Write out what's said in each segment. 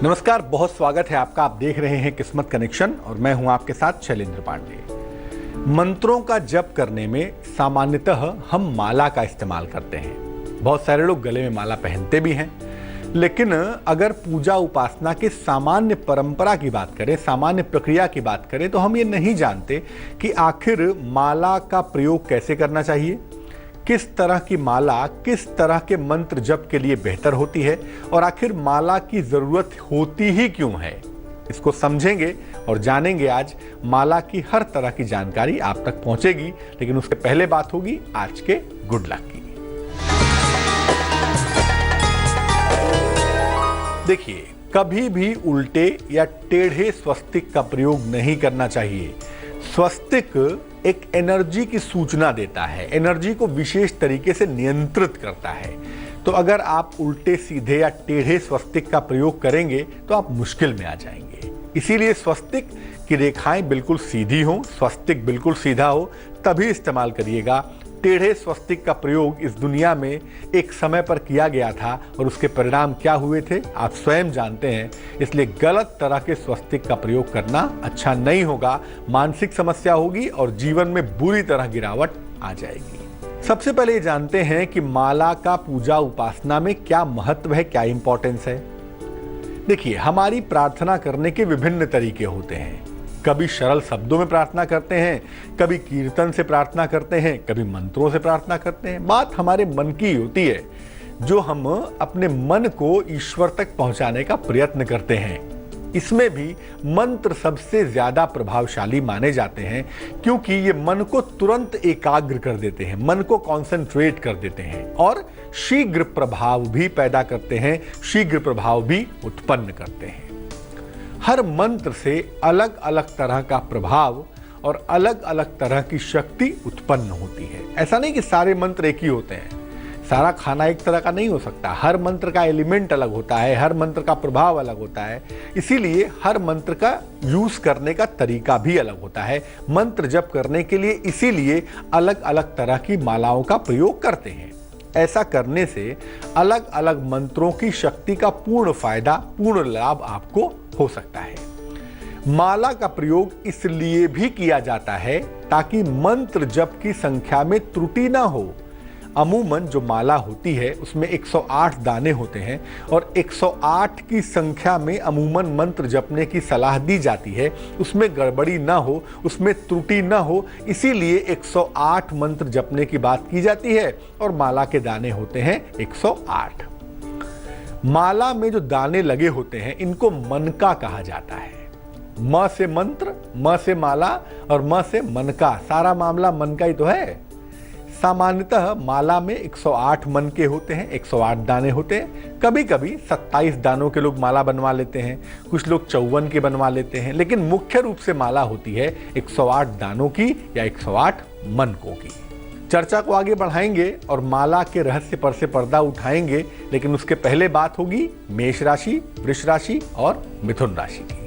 नमस्कार, बहुत स्वागत है आपका। आप देख रहे हैं किस्मत कनेक्शन और मैं हूं आपके साथ शैलेंद्र पांडे। मंत्रों का जप करने में सामान्यतः हम माला का इस्तेमाल करते हैं। बहुत सारे लोग गले में माला पहनते भी हैं, लेकिन अगर पूजा उपासना के सामान्य परंपरा की बात करें, सामान्य प्रक्रिया की बात करें, तो हम ये नहीं जानते कि आखिर माला का प्रयोग कैसे करना चाहिए, किस तरह की माला किस तरह के मंत्र जप के लिए बेहतर होती है और आखिर माला की जरूरत होती ही क्यों है। इसको समझेंगे और जानेंगे। आज माला की हर तरह की जानकारी आप तक पहुंचेगी, लेकिन उसके पहले बात होगी आज के गुड लक की। देखिए, कभी भी उल्टे या टेढ़े स्वस्तिक का प्रयोग नहीं करना चाहिए। स्वस्तिक एक एनर्जी की सूचना देता है, एनर्जी को विशेष तरीके से नियंत्रित करता है। तो अगर आप उल्टे सीधे या टेढ़े स्वस्तिक का प्रयोग करेंगे तो आप मुश्किल में आ जाएंगे। इसीलिए स्वस्तिक की रेखाएं बिल्कुल सीधी हो, स्वस्तिक बिल्कुल सीधा हो, तभी इस्तेमाल करिएगा। टेढ़े स्वस्तिक का प्रयोग इस दुनिया में एक समय पर किया गया था और उसके परिणाम क्या हुए थे आप स्वयं जानते हैं। इसलिए गलत तरह के स्वस्तिक का प्रयोग करना अच्छा नहीं होगा। मानसिक समस्या होगी और जीवन में बुरी तरह गिरावट आ जाएगी। सबसे पहले ये जानते हैं कि माला का पूजा उपासना में क्या महत्व है, क्या इंपॉर्टेंस है। देखिए, हमारी प्रार्थना करने के विभिन्न तरीके होते हैं। कभी सरल शब्दों में प्रार्थना करते हैं, कभी कीर्तन से प्रार्थना करते हैं, कभी मंत्रों से प्रार्थना करते हैं। बात हमारे मन की होती है, जो हम अपने मन को ईश्वर तक पहुंचाने का प्रयत्न करते हैं। इसमें भी मंत्र सबसे ज्यादा प्रभावशाली माने जाते हैं, क्योंकि ये मन को तुरंत एकाग्र कर देते हैं, मन को कॉन्सेंट्रेट कर देते हैं और शीघ्र प्रभाव भी पैदा करते हैं, शीघ्र प्रभाव भी उत्पन्न करते हैं। हर मंत्र से अलग अलग तरह का प्रभाव और अलग अलग तरह की शक्ति उत्पन्न होती है। ऐसा नहीं कि सारे मंत्र एक ही होते हैं, सारा खाना एक तरह का नहीं हो सकता। हर मंत्र का एलिमेंट अलग होता है, हर मंत्र का प्रभाव अलग होता है। इसीलिए हर मंत्र का यूज करने का तरीका भी अलग होता है। मंत्र जप करने के लिए इसीलिए अलग अलग तरह की मालाओं का प्रयोग करते हैं। ऐसा करने से अलग अलग मंत्रों की शक्ति का पूर्ण फायदा, पूर्ण लाभ आपको हो सकता है। माला का प्रयोग इसलिए भी किया जाता है ताकि मंत्र जप की संख्या में त्रुटि ना हो। अमूमन जो माला होती है उसमें 108 दाने होते हैं और 108 की संख्या में अमूमन मंत्र जपने की सलाह दी जाती है। उसमें गड़बड़ी ना हो, उसमें त्रुटि ना हो, इसीलिए 108 मंत्र जपने की बात की जाती है और माला के दाने होते हैं 108। माला में जो दाने लगे होते हैं इनको मनका कहा जाता है। म से मंत्र, म से माला और म से मनका, सारा मामला मन का ही तो है। सामान्यतः माला में 108 मन के होते हैं, 108 दाने होते हैं। कभी कभी 27 दानों के लोग माला बनवा लेते हैं, कुछ लोग 54 के बनवा लेते हैं, लेकिन मुख्य रूप से माला होती है 108 दानों की या 108 मनकों की। चर्चा को आगे बढ़ाएंगे और माला के रहस्य पर से पर्दा उठाएंगे, लेकिन उसके पहले बात होगी मेष राशि, वृष राशि और मिथुन राशि की।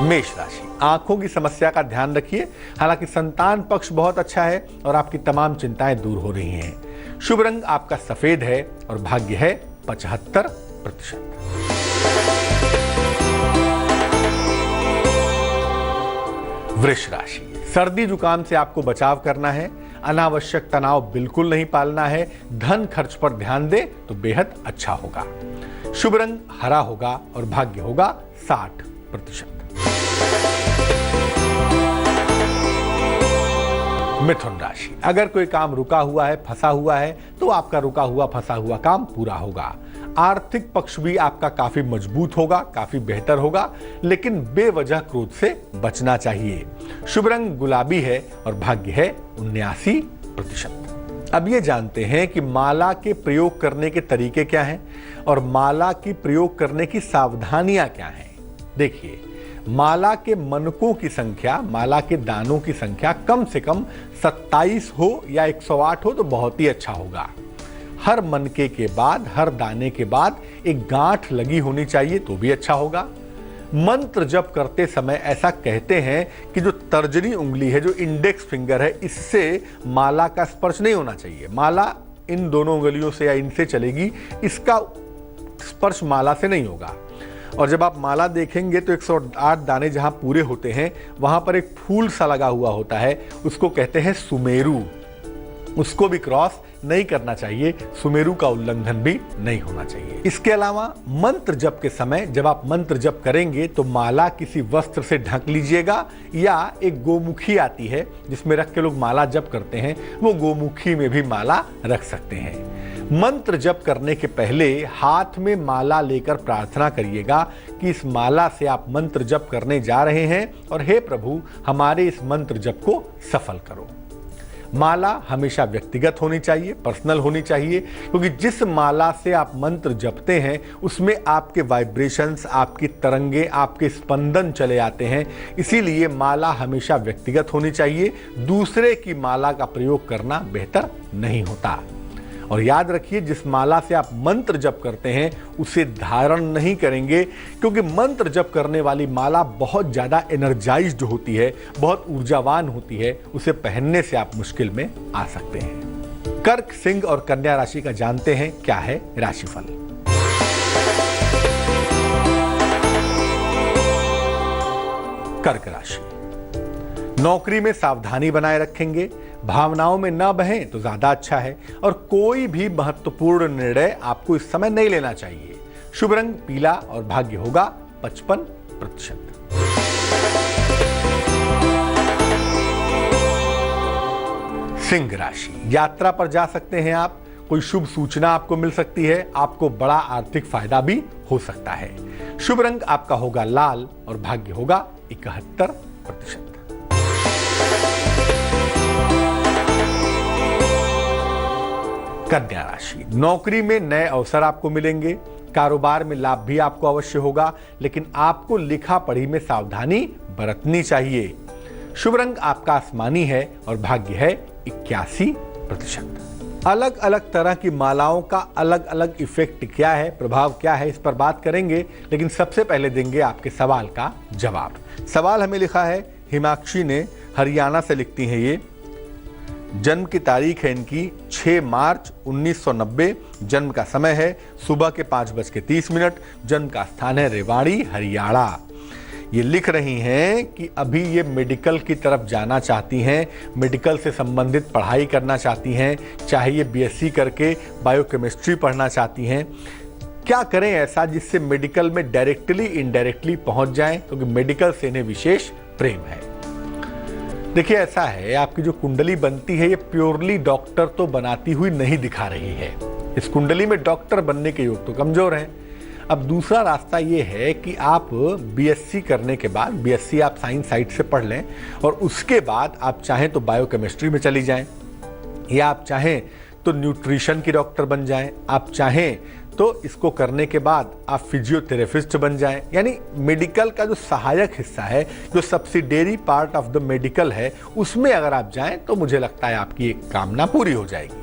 मेष राशि, आंखों की समस्या का ध्यान रखिए। हालांकि संतान पक्ष बहुत अच्छा है और आपकी तमाम चिंताएं दूर हो रही हैं। शुभ रंग आपका सफेद है और भाग्य है 75%। वृष राशि, सर्दी जुकाम से आपको बचाव करना है। अनावश्यक तनाव बिल्कुल नहीं पालना है। धन खर्च पर ध्यान दे तो बेहद अच्छा होगा। शुभ रंग हरा होगा और भाग्य होगा 60%। मिथुन राशि, अगर कोई काम रुका हुआ है, फंसा हुआ है, तो आपका रुका हुआ फंसा हुआ काम पूरा होगा। आर्थिक पक्ष भी आपका काफी मजबूत होगा, काफी बेहतर होगा, लेकिन बेवजह क्रोध से बचना चाहिए। शुभ रंग गुलाबी है और भाग्य है 79%। अब ये जानते हैं कि माला के प्रयोग करने के तरीके क्या हैं और माला की प्रयोग करने की सावधानियां क्या हैं। देखिए, माला के मनकों की संख्या, माला के दानों की संख्या कम से कम 27 हो या 108 हो तो बहुत ही अच्छा होगा। हर मनके के बाद, हर दाने के बाद एक गांठ लगी होनी चाहिए तो भी अच्छा होगा। मंत्र जप करते समय ऐसा कहते हैं कि जो तर्जनी उंगली है, जो इंडेक्स फिंगर है, इससे माला का स्पर्श नहीं होना चाहिए। माला इन दोनों उंगलियों से या इनसे चलेगी, इसका स्पर्श माला से नहीं होगा। और जब आप माला देखेंगे तो 108 दाने जहां पूरे होते हैं वहां पर एक फूल सा लगा हुआ होता है, उसको कहते हैं सुमेरु। उसको भी क्रॉस नहीं करना चाहिए, सुमेरु का उल्लंघन भी नहीं होना चाहिए। इसके अलावा मंत्र जप के समय जब आप मंत्र जप करेंगे तो माला किसी वस्त्र से ढक लीजिएगा, या एक गोमुखी आती है जिसमें रख के लोग माला जप करते हैं, वो गोमुखी में भी माला रख सकते हैं। मंत्र जप करने के पहले हाथ में माला लेकर प्रार्थना करिएगा कि इस माला से आप मंत्र जप करने जा रहे हैं और हे प्रभु हमारे इस मंत्र जप को सफल करो। माला हमेशा व्यक्तिगत होनी चाहिए, पर्सनल होनी चाहिए, क्योंकि जिस माला से आप मंत्र जपते हैं उसमें आपके वाइब्रेशंस, आपकी तरंगे, आपके स्पंदन चले आते हैं। इसीलिए माला हमेशा व्यक्तिगत होनी चाहिए, दूसरे की माला का प्रयोग करना बेहतर नहीं होता। और याद रखिए, जिस माला से आप मंत्र जप करते हैं उसे धारण नहीं करेंगे, क्योंकि मंत्र जप करने वाली माला बहुत ज़्यादा एनर्जाइज्ड होती है, बहुत ऊर्जावान होती है, उसे पहनने से आप मुश्किल में आ सकते हैं। कर्क, सिंह और कन्या राशि का जानते हैं क्या है राशिफल। कर्क राशि, नौकरी में सावधानी बनाए रखेंगे, भावनाओं में न बहें तो ज्यादा अच्छा है, और कोई भी महत्वपूर्ण निर्णय आपको इस समय नहीं लेना चाहिए। शुभ रंग पीला और भाग्य होगा 55%। सिंह राशि, यात्रा पर जा सकते हैं आप, कोई शुभ सूचना आपको मिल सकती है, आपको बड़ा आर्थिक फायदा भी हो सकता है। शुभ रंग आपका होगा लाल और भाग्य होगा 71%। कन्या राशि, नौकरी में नए अवसर आपको मिलेंगे, कारोबार में लाभ भी आपको अवश्य होगा, लेकिन आपको लिखा पढ़ी में सावधानी बरतनी चाहिए। शुभ रंग आपका आसमानी है और भाग्य है 81%। अलग अलग तरह की मालाओं का अलग अलग इफेक्ट क्या है, प्रभाव क्या है, इस पर बात करेंगे, लेकिन सबसे पहले देंगे आपके सवाल का जवाब। सवाल हमें लिखा है, हिमाक्षी ने, हरियाणा से लिखती हैं ये। जन्म की तारीख है इनकी 6 मार्च 1990, जन्म का समय है सुबह के 5:30, जन्म का स्थान है रेवाड़ी, हरियाणा। ये लिख रही हैं कि अभी ये मेडिकल की तरफ जाना चाहती हैं, मेडिकल से संबंधित पढ़ाई करना चाहती हैं, चाहे ये बीएससी करके बायोकेमिस्ट्री पढ़ना चाहती हैं। क्या करें ऐसा जिससे मेडिकल में डायरेक्टली इनडायरेक्टली पहुंच जाएं, क्योंकि मेडिकल से इन्हें विशेष प्रेम है। देखिए ऐसा है, आपकी जो कुंडली बनती है ये प्योरली डॉक्टर तो बनाती हुई नहीं दिखा रही है। इस कुंडली में डॉक्टर बनने के योग तो कमजोर हैं। अब दूसरा रास्ता ये है कि आप बीएससी करने के बाद, बीएससी आप साइंस साइड से पढ़ लें और उसके बाद आप चाहें तो बायोकेमिस्ट्री में चली जाएं, या आप चाहें तो न्यूट्रिशन की डॉक्टर बन जाएं, आप चाहें तो इसको करने के बाद आप फिजियोथेरेपिस्ट बन जाएं। यानी मेडिकल का जो सहायक हिस्सा है, जो subsidiary part of the medical है, उसमें अगर आप जाएं तो मुझे लगता है आपकी एक कामना पूरी हो जाएगी।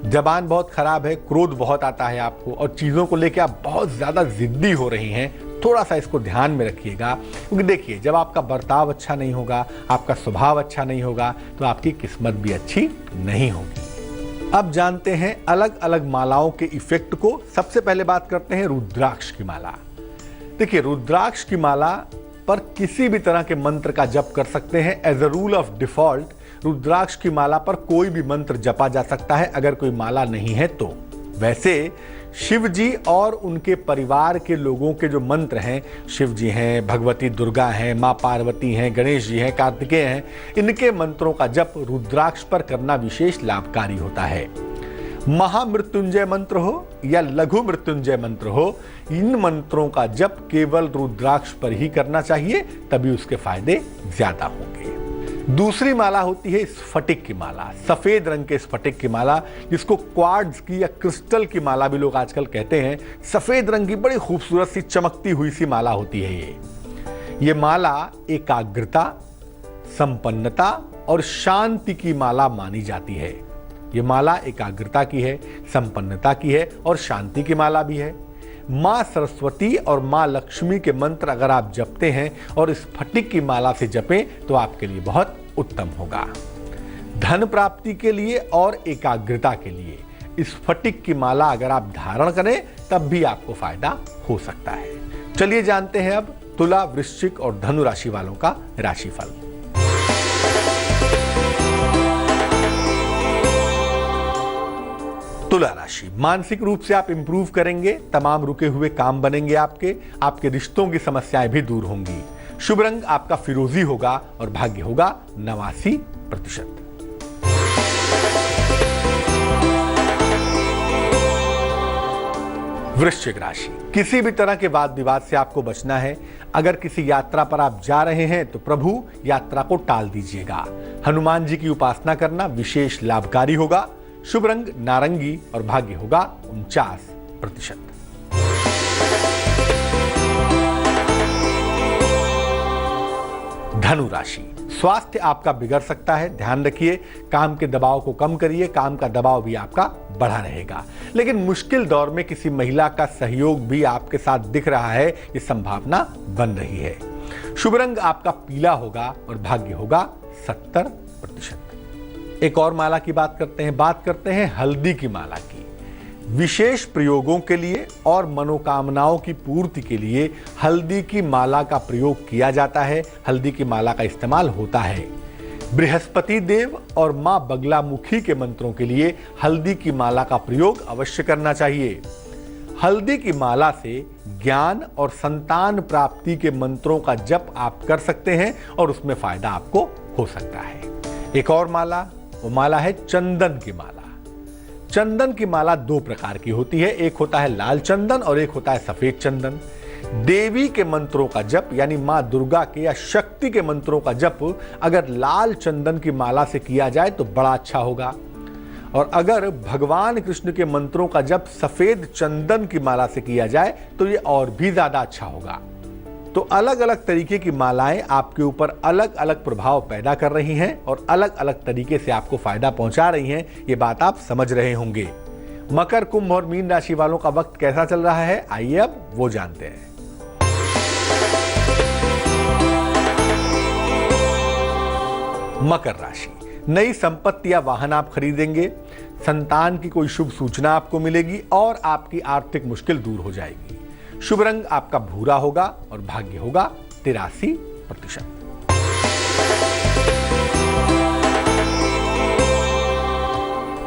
जबान बहुत खराब है, क्रोध बहुत आता है आपको, और चीज़ों को लेकर आप बहुत ज़्यादा जिद्दी हो रही हैं, थोड़ा सा इसको ध्यान में रखिएगा। क्योंकि देखिए, जब आपका बर्ताव अच्छा नहीं होगा, आपका स्वभाव अच्छा नहीं होगा, तो आपकी किस्मत भी अच्छी नहीं होगी। अब जानते हैं अलग अलग मालाओं के इफेक्ट को। सबसे पहले बात करते हैं रुद्राक्ष की माला। देखिए, रुद्राक्ष की माला पर किसी भी तरह के मंत्र का जप कर सकते हैं। As a rule of default रुद्राक्ष की माला पर कोई भी मंत्र जपा जा सकता है, अगर कोई माला नहीं है तो। वैसे शिव जी और उनके परिवार के लोगों के जो मंत्र हैं, शिव जी हैं, भगवती दुर्गा हैं, माँ पार्वती हैं, गणेश जी हैं, कार्तिकेय हैं, इनके मंत्रों का जप रुद्राक्ष पर करना विशेष लाभकारी होता है। महामृत्युंजय मंत्र हो या लघु मृत्युंजय मंत्र हो, इन मंत्रों का जप केवल रुद्राक्ष पर ही करना चाहिए, तभी उसके फायदे ज्यादा होंगे। दूसरी माला होती है स्फटिक की माला, सफेद रंग के स्फटिक की माला, जिसको क्वार्ट्ज की या क्रिस्टल की माला भी लोग आजकल कहते हैं। सफेद रंग की बड़ी खूबसूरत सी चमकती हुई सी माला होती है ये माला एकाग्रता, संपन्नता और शांति की माला मानी जाती है। ये माला एकाग्रता की है, संपन्नता की है और शांति की माला भी है। माँ सरस्वती और माँ लक्ष्मी के मंत्र अगर आप जपते हैं और स्फटिक की माला से जपें तो आपके लिए बहुत उत्तम होगा। धन प्राप्ति के लिए और एकाग्रता के लिए स्फटिक की माला अगर आप धारण करें तब भी आपको फायदा हो सकता है। चलिए जानते हैं अब तुला, वृश्चिक और धनु राशि वालों का राशिफल। तुला राशि, मानसिक रूप से आप इंप्रूव करेंगे, तमाम रुके हुए काम बनेंगे आपके रिश्तों की समस्याएं भी दूर होंगी। शुभ रंग आपका फिरोजी होगा और भाग्य होगा 89%। वृश्चिक राशि, किसी भी तरह के वाद विवाद से आपको बचना है। अगर किसी यात्रा पर आप जा रहे हैं तो प्रभु यात्रा को टाल दीजिएगा। हनुमान जी की उपासना करना विशेष लाभकारी होगा। शुभ रंग नारंगी और भाग्य होगा 49%। धनु राशि, स्वास्थ्य आपका बिगड़ सकता है, ध्यान रखिए। काम के दबाव को कम करिए, काम का दबाव भी आपका बढ़ा रहेगा। लेकिन मुश्किल दौर में किसी महिला का सहयोग भी आपके साथ दिख रहा है, ये संभावना बन रही है। शुभ रंग आपका पीला होगा और भाग्य होगा 70%। एक और माला की बात करते हैं हल्दी की माला की। विशेष प्रयोगों के लिए और मनोकामनाओं की पूर्ति के लिए हल्दी की माला का प्रयोग किया जाता है, हल्दी की माला का इस्तेमाल होता है। बृहस्पति देव और मां बगलामुखी के मंत्रों के लिए हल्दी की माला का प्रयोग अवश्य करना चाहिए। हल्दी की माला से ज्ञान और संतान प्राप्ति के मंत्रों का जप आप कर सकते हैं और उसमें फायदा आपको हो सकता है। एक और माला, वो माला है चंदन की माला। चंदन की माला दो प्रकार की होती है, एक होता है लाल चंदन और एक होता है सफेद चंदन। देवी के मंत्रों का जप यानी मां दुर्गा के या शक्ति के मंत्रों का जप अगर लाल चंदन की माला से किया जाए तो बड़ा अच्छा होगा, और अगर भगवान कृष्ण के मंत्रों का जप सफेद चंदन की माला से किया जाए तो ये और भी ज्यादा अच्छा होगा। तो अलग अलग तरीके की मालाएं आपके ऊपर अलग अलग प्रभाव पैदा कर रही हैं और अलग अलग तरीके से आपको फायदा पहुंचा रही हैं, ये बात आप समझ रहे होंगे। मकर, कुंभ और मीन राशि वालों का वक्त कैसा चल रहा है, आइए अब वो जानते हैं। मकर राशि, नई संपत्ति या वाहन आप खरीदेंगे, संतान की कोई शुभ सूचना आपको मिलेगी और आपकी आर्थिक मुश्किल दूर हो जाएगी। शुभ रंग आपका भूरा होगा और भाग्य होगा 83%।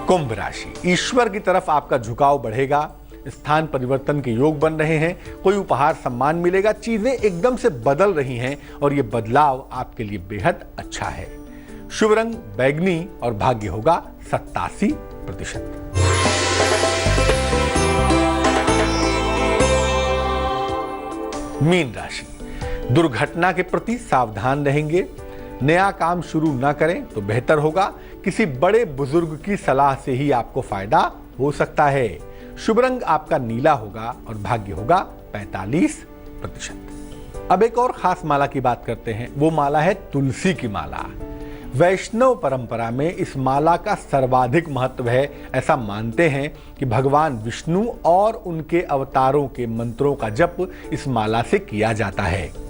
कुंभ राशि, ईश्वर की तरफ आपका झुकाव बढ़ेगा, स्थान परिवर्तन के योग बन रहे हैं, कोई उपहार सम्मान मिलेगा, चीजें एकदम से बदल रही हैं और ये बदलाव आपके लिए बेहद अच्छा है। शुभ रंग बैगनी और भाग्य होगा 87%। मीन राशि, दुर्घटना के प्रति सावधान रहेंगे, नया काम शुरू ना करें तो बेहतर होगा। किसी बड़े बुजुर्ग की सलाह से ही आपको फायदा हो सकता है। शुभ रंग आपका नीला होगा और भाग्य होगा 45%। अब एक और खास माला की बात करते हैं, वो माला है तुलसी की माला। वैष्णव परंपरा में इस माला का सर्वाधिक महत्व है। ऐसा मानते हैं कि भगवान विष्णु और उनके अवतारों के मंत्रों का जप इस माला से किया जाता है।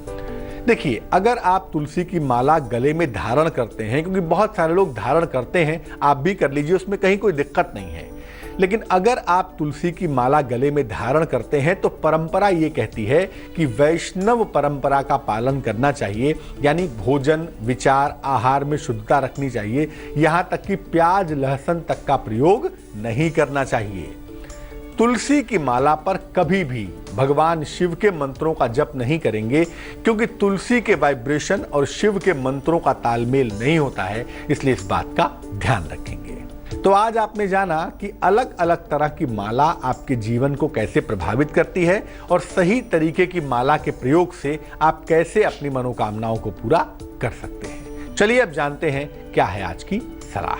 देखिए, अगर आप तुलसी की माला गले में धारण करते हैं, क्योंकि बहुत सारे लोग धारण करते हैं, आप भी कर लीजिए, उसमें कहीं कोई दिक्कत नहीं है। लेकिन अगर आप तुलसी की माला गले में धारण करते हैं तो परंपरा ये कहती है कि वैष्णव परंपरा का पालन करना चाहिए, यानी भोजन, विचार, आहार में शुद्धता रखनी चाहिए। यहां तक कि प्याज, लहसुन तक का प्रयोग नहीं करना चाहिए। तुलसी की माला पर कभी भी भगवान शिव के मंत्रों का जप नहीं करेंगे, क्योंकि तुलसी के वाइब्रेशन और शिव के मंत्रों का तालमेल नहीं होता है, इसलिए इस बात का ध्यान रखेंगे। तो आज आपने जाना कि अलग अलग तरह की माला आपके जीवन को कैसे प्रभावित करती है और सही तरीके की माला के प्रयोग से आप कैसे अपनी मनोकामनाओं को पूरा कर सकते हैं। चलिए अब जानते हैं क्या है आज की सलाह।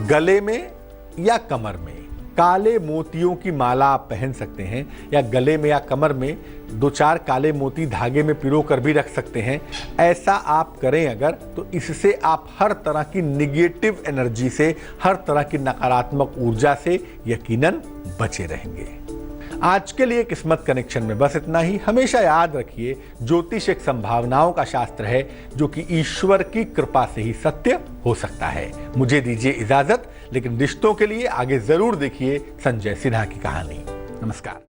गले में या कमर में काले मोतियों की माला आप पहन सकते हैं, या गले में या कमर में 2-4 काले मोती धागे में पिरो कर भी रख सकते हैं। ऐसा आप करें अगर, तो इससे आप हर तरह की निगेटिव एनर्जी से, हर तरह की नकारात्मक ऊर्जा से यकीनन बचे रहेंगे। आज के लिए किस्मत कनेक्शन में बस इतना ही। हमेशा याद रखिए, ज्योतिष एक संभावनाओं का शास्त्र है जो कि ईश्वर की कृपा से ही सत्य हो सकता है। मुझे दीजिए इजाजत, लेकिन रिश्तों के लिए आगे जरूर देखिए संजय सिन्हा की कहानी। नमस्कार।